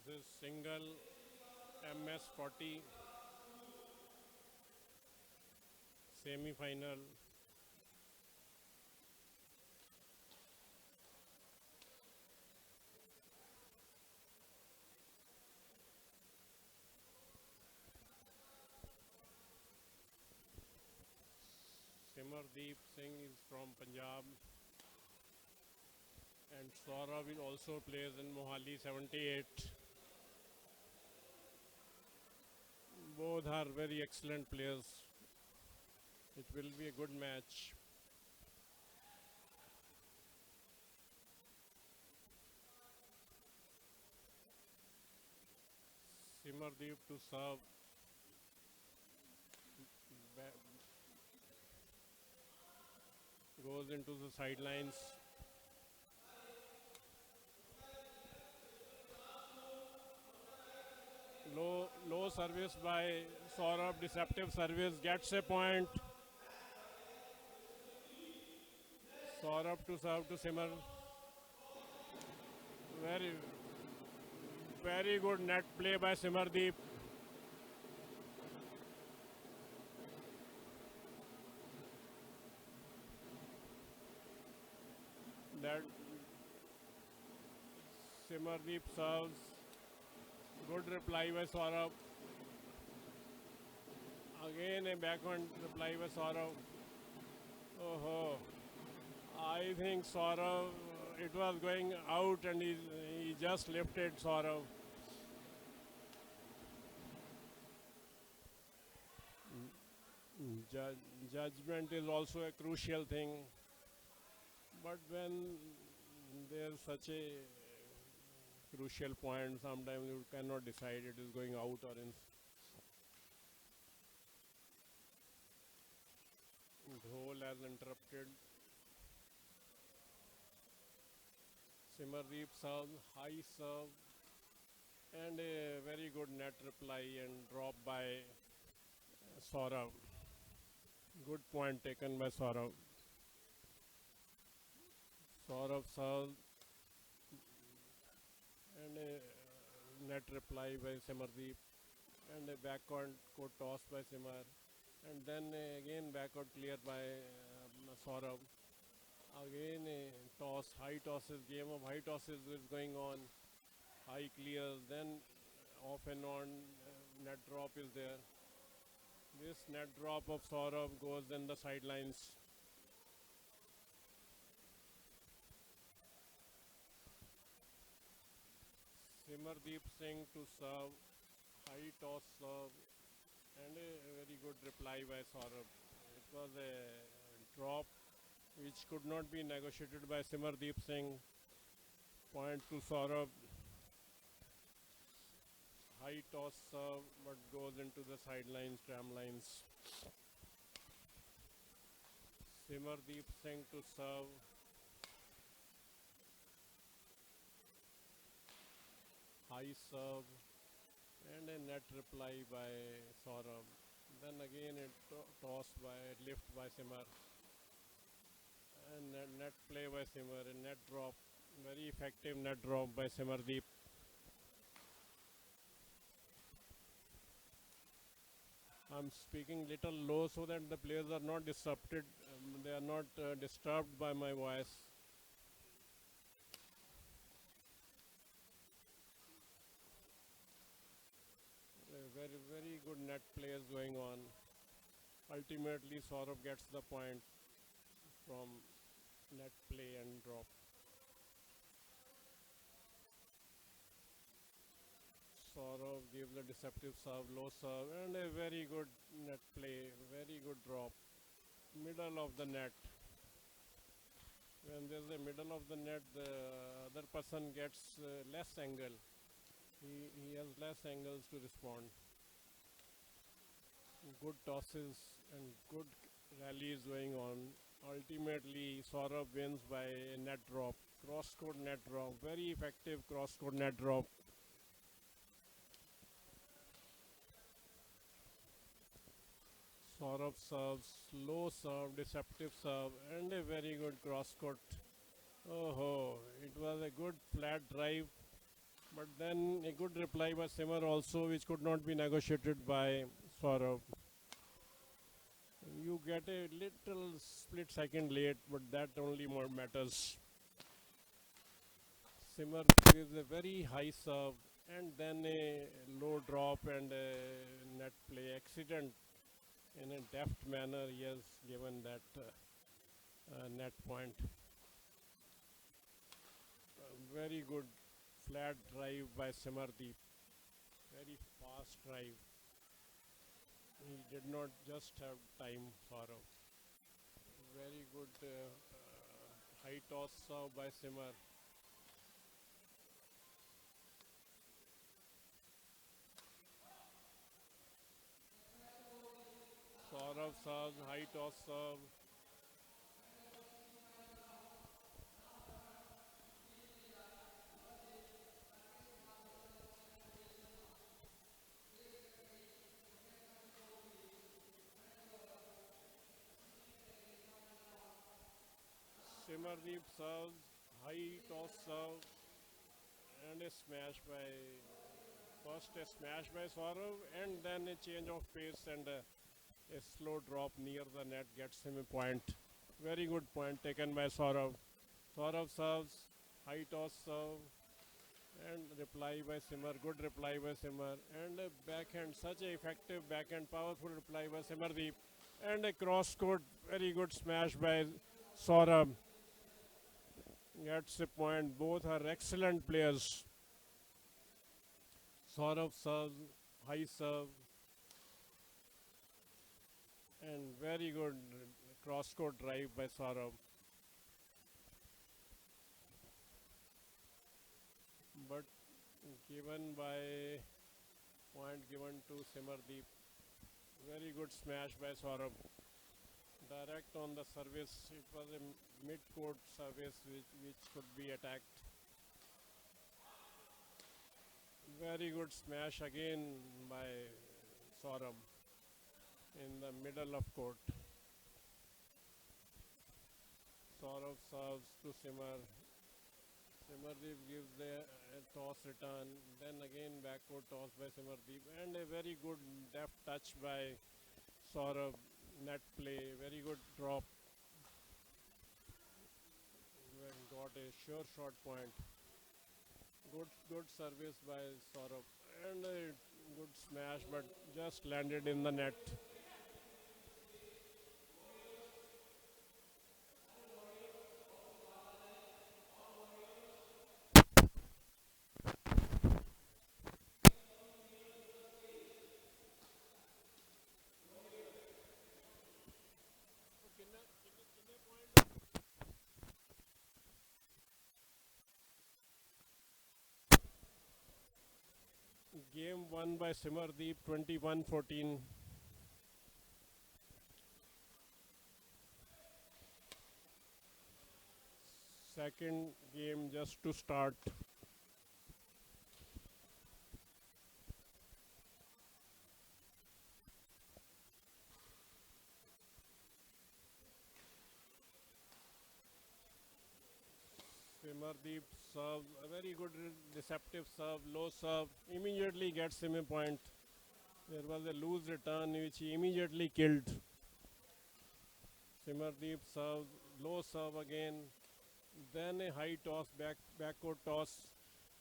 This is single MS40 semi-final. Simardeep Singh is from Punjab and Saurabh will also plays in Mohali 78. Both are very excellent players. It will be a good match. Simardeep to serve. Goes into the sidelines. Low service by Saurabh. Deceptive service. Gets a point. Saurabh to serve to Simar. Very, very good net play by Simardeep. That Simardeep serves. Good reply by Saurabh. Again a backhand reply by Saurabh. Oh, I think Saurabh, it was going out and he just lifted Saurabh. Judgment is also a crucial thing. But when there's such a crucial point, sometimes you cannot decide it is going out or in. Dhol has interrupted. Simardeep serve, high serve, and a very good net reply and drop by Saurabh. Good point taken by Saurabh. Saurabh serve and a net reply by Simardeep and a backward court toss by Simar and then again backward clear by Saurabh. Again a toss, high tosses, game of high tosses is going on. High clears, then off and on net drop is there. This net drop of Saurabh goes in the sidelines. Simardeep Singh to serve, high toss serve, and a very good reply by Saurabh. It was a drop which could not be negotiated by Simardeep Singh. Point to Saurabh. High toss serve, but goes into the sidelines, tram lines. Simardeep Singh to serve. High serve and a net reply by Saurabh. Then again a toss by lift by Simar and net play by Simar, a net drop, very effective net drop by Simardeep. I'm speaking little low so that the players are not disrupted, they are not disturbed by my voice. Very, very good net plays going on. Ultimately, Saurabh gets the point from net play and drop. Saurabh gives a deceptive serve, low serve, and a very good net play, very good drop. Middle of the net. When there's a middle of the net, the other person gets less angle. He has less angles to respond. Good tosses and good rallies going on. Ultimately, Saurabh wins by a net drop. Cross court net drop. Very effective cross court net drop. Saurabh serves, slow serve, deceptive serve, and a very good cross court. Oh, it was a good flat drive But then a good reply by Simar also, which could not be negotiated by Saurav. You get a little split second late, but that only more matters. Simar gives a very high serve and then a low drop and a net play accident. In a deft manner, he has given that net point. Very good flat drive by Simardeep. Very fast drive. He did not just have time for a very good high toss serve by Simar. Saurav serves, high toss serve. Simardeep serves, high toss serve, and a smash by first a smash by Saurav, and then a change of pace and a slow drop near the net gets him a point. Very good point taken by Saurav. Saurav serves, high toss serve, and reply by Simar. Good reply by Simar, and a backhand, such a effective backhand, powerful reply by Simardeep, and a cross court, very good smash by Saurabh. Gets a point. Both are excellent players. Saurabh serves, high serve, and very good cross court drive by Saurabh. But given by point given to Simardeep. Very good smash by Saurabh. Direct on the service. It was a mid-court service which could be attacked. Very good smash again by Saurabh in the middle of court. Saurabh serves to Simar. Simardeep gives the toss return. Then again backward toss by Simardeep. And a very good deft touch by Saurabh. Net play. Very good drop. Got a sure shot point. Good service by Saurabh. And a good smash, but just landed in the net. Game won by Simardeep 21-14. Second game just to start. Simardeep serve, a very good receptive serve, low serve, immediately gets him a point. There was a loose return which he immediately killed. Simardeep serve, low serve again, then a high toss, backward toss,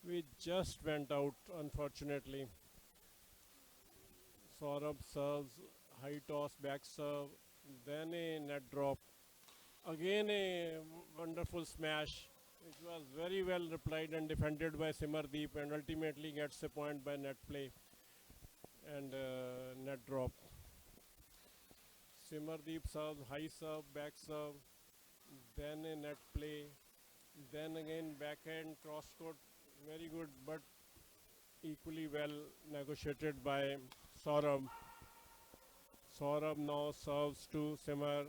which just went out unfortunately. Saurabh serves, high toss, back serve, then a net drop. Again a wonderful smash, which was very well replied and defended by Simardeep and ultimately gets a point by net play and net drop. Simardeep serves, high serve, back serve, then a net play, then again backhand cross court, very good but equally well negotiated by Saurabh. Saurabh now serves to Simar,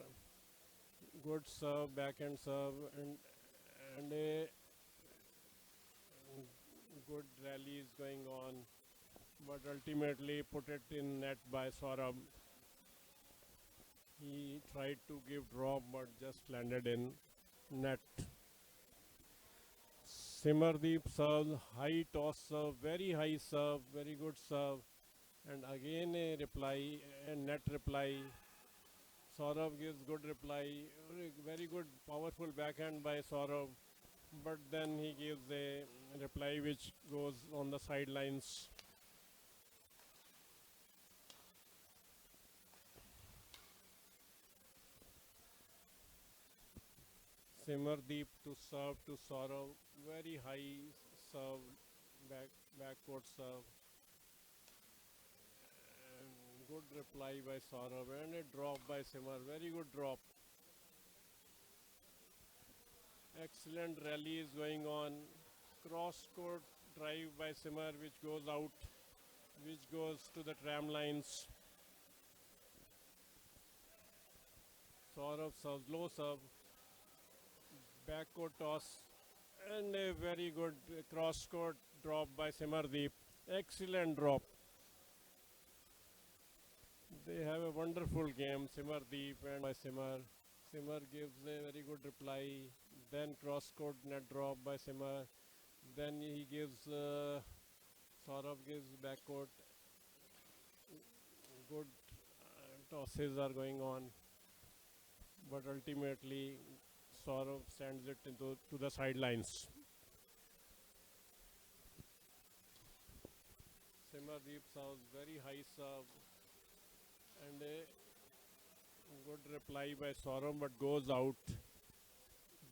good serve, backhand serve, and a good rally is going on, but ultimately put it in net by Saurabh. He tried to give drop, but just landed in net. Simardeep serves high toss serve, very high serve, very good serve, and again a reply, a net reply. Saurav gives good reply, very good, powerful backhand by Saurav, but then he gives a reply which goes on the sidelines. Simardeep to serve to Saurav, very high serve, back backcourt serve, and good reply by Saurav, and a drop by Simar, very good drop. Excellent rally is going on. Cross court drive by Simar, which goes out, which goes to the tram lines. Saurav serves low serve, backcourt toss, and a very good cross court drop by Simardeep. Excellent drop. They have a wonderful game, Simardeep and by Simar. Simar gives a very good reply. Then cross court net drop by Simar. Then he gives Saurabh gives backcourt. Good tosses are going on, but ultimately Saurabh sends it into to the sidelines. Simardeep serves very high serve and a good reply by Saurabh, but goes out.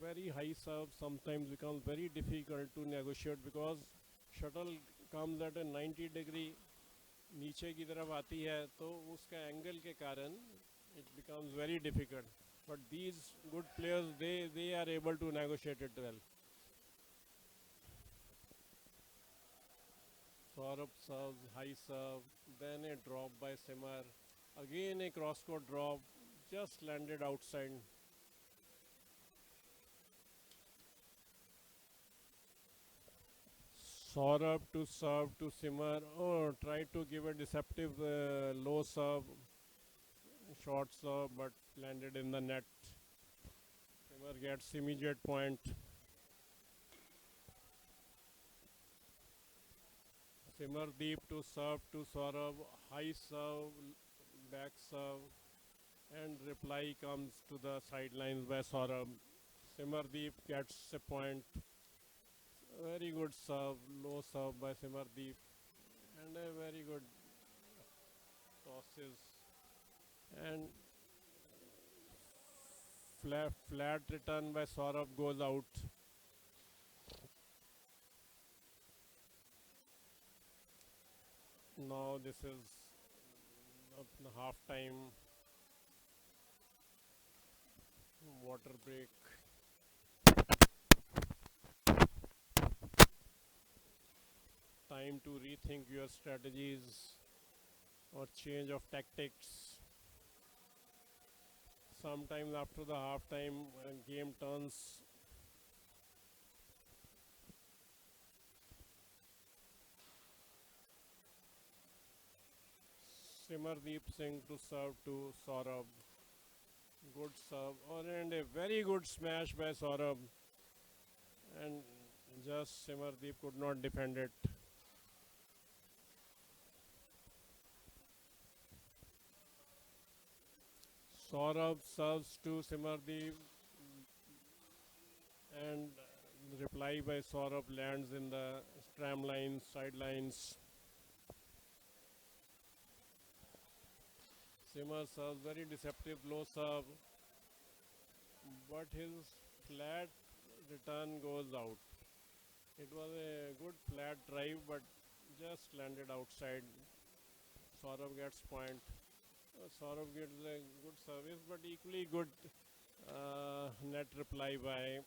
Very high serve sometimes becomes very difficult to negotiate because shuttle comes at a 90 degree नीचे की तरफ आती है तो उसका angle के कारण it becomes very difficult. But these good players, they are able to negotiate it well. Saurabh serves high serve, then a drop by Simar. Again a cross court drop, just landed outside. Saurabh to serve to Simar. Oh, tried to give a deceptive low serve, short serve, but landed in the net. Simar gets immediate point. Simardeep to serve to Saurabh. High serve, back serve, and reply comes to the sidelines by Saurabh. Simardeep gets a point. Very good serve, low serve by Simardeep, and a very good tosses. And flat return by Saurabh goes out. Now this is half time, water break. Time to rethink your strategies or change of tactics. Sometimes after the half time game turns. Simardeep Singh to serve to Saurabh. Good serve, and a very good smash by Saurabh. And just Simardeep could not defend it. Saurabh serves to Simardeep, and reply by Saurabh lands in the tram lines, sidelines. Simar serves very deceptive low serve, but his flat return goes out. It was a good flat drive, but just landed outside. Saurabh gets point. Saurabh gets a good service, but equally good net reply by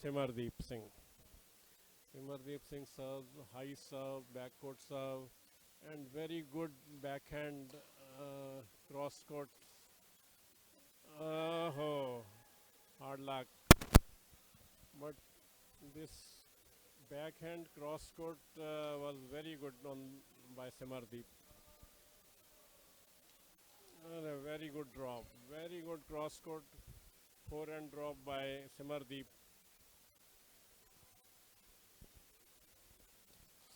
Simardeep Singh. Simardeep Singh serves high serve, backcourt serve, and very good backhand cross court. Oh, hard luck. But this backhand cross court was very good on by Simardeep. And a very good drop. Very good cross court forehand drop by Simardeep.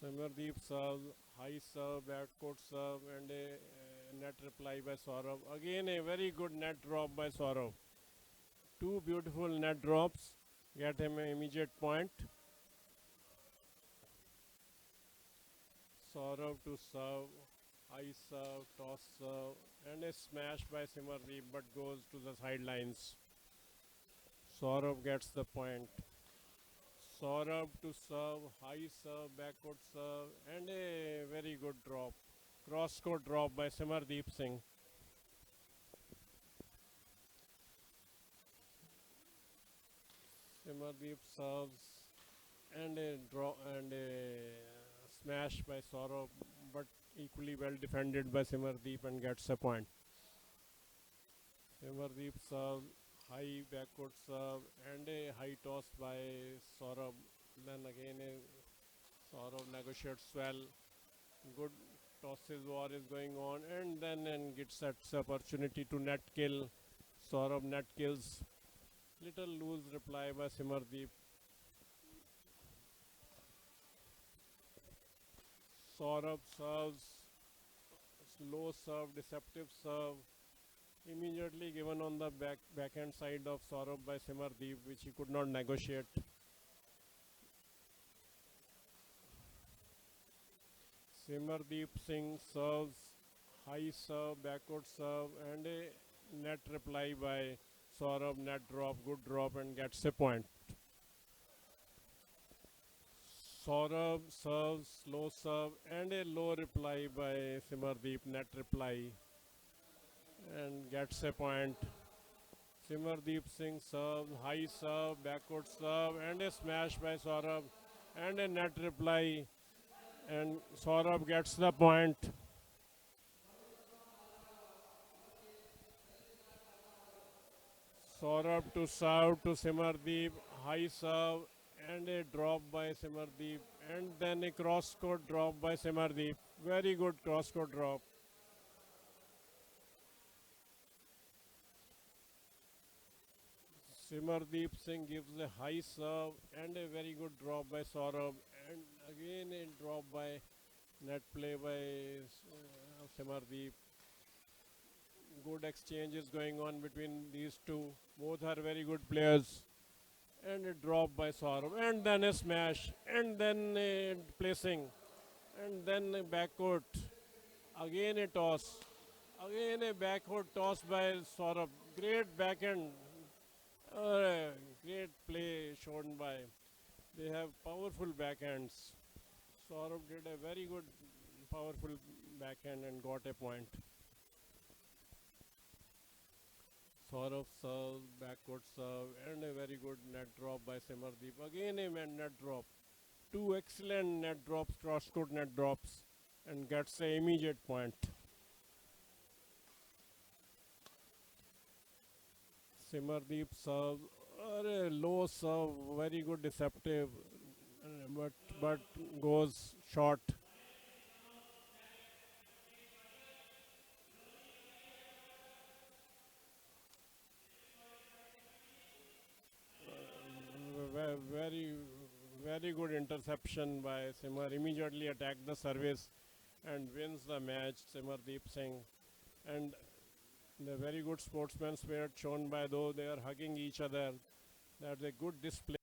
Simardeep serves, high serve, backcourt serve, and a net reply by Saurav. Again, a very good net drop by Saurav. Two beautiful net drops get him an immediate point. Saurav to serve, high serve, toss serve, and a smash by Simardeep but goes to the sidelines. Saurav gets the point. Saurabh to serve, high serve, backward serve, and a very good drop. Cross court drop by Simardeep Singh. Simardeep serves and a draw and a smash by Saurabh, but equally well defended by Simardeep and gets a point. Simardeep serves, high backward serve, and a high toss by Saurabh. Then again a Saurav negotiates well. Good tosses war is going on, and then and gets that opportunity to net kill. Saurav net kills. Little loose reply by Simardeep. Saurav serves, slow serve, deceptive serve. Immediately given on the backhand side of Saurav by Simardeep, which he could not negotiate. Simardeep Singh serves, high serve, backward serve, and a net reply by Saurabh, net drop, good drop, and gets a point. Saurabh serves, slow serve, and a low reply by Simardeep, net reply, and gets a point. Simardeep Singh serves, high serve, backward serve, and a smash by Saurabh, and a net reply, and Saurabh gets the point. Saurabh to serve to Simardeep, high serve, and a drop by Simardeep, and then a cross court drop by Simardeep. Very good cross court drop. Simardeep Singh gives a high serve and a very good drop by Saurabh, and again a drop by net play by Simardeep. Good exchanges going on between these two. Both are very good players. And a drop by Saurabh, and then a smash, and then a placing, and then a backcourt. Again a toss. Again a backcourt toss by Saurabh. Great backhand. Great play shown by. They have powerful backhands. Saurabh did a very good, powerful backhand and got a point. Saurabh serve, backward serve, and a very good net drop by Simardeep. Again a net drop. Two excellent net drops, cross court net drops, and gets a immediate point. Simardeep serve, a low serve, very good deceptive, but goes short. Very, very good interception by Simar. Immediately attacked the service and wins the match. Simardeep Singh, and the very good sportsman spirit shown by though they are hugging each other. That's a good display.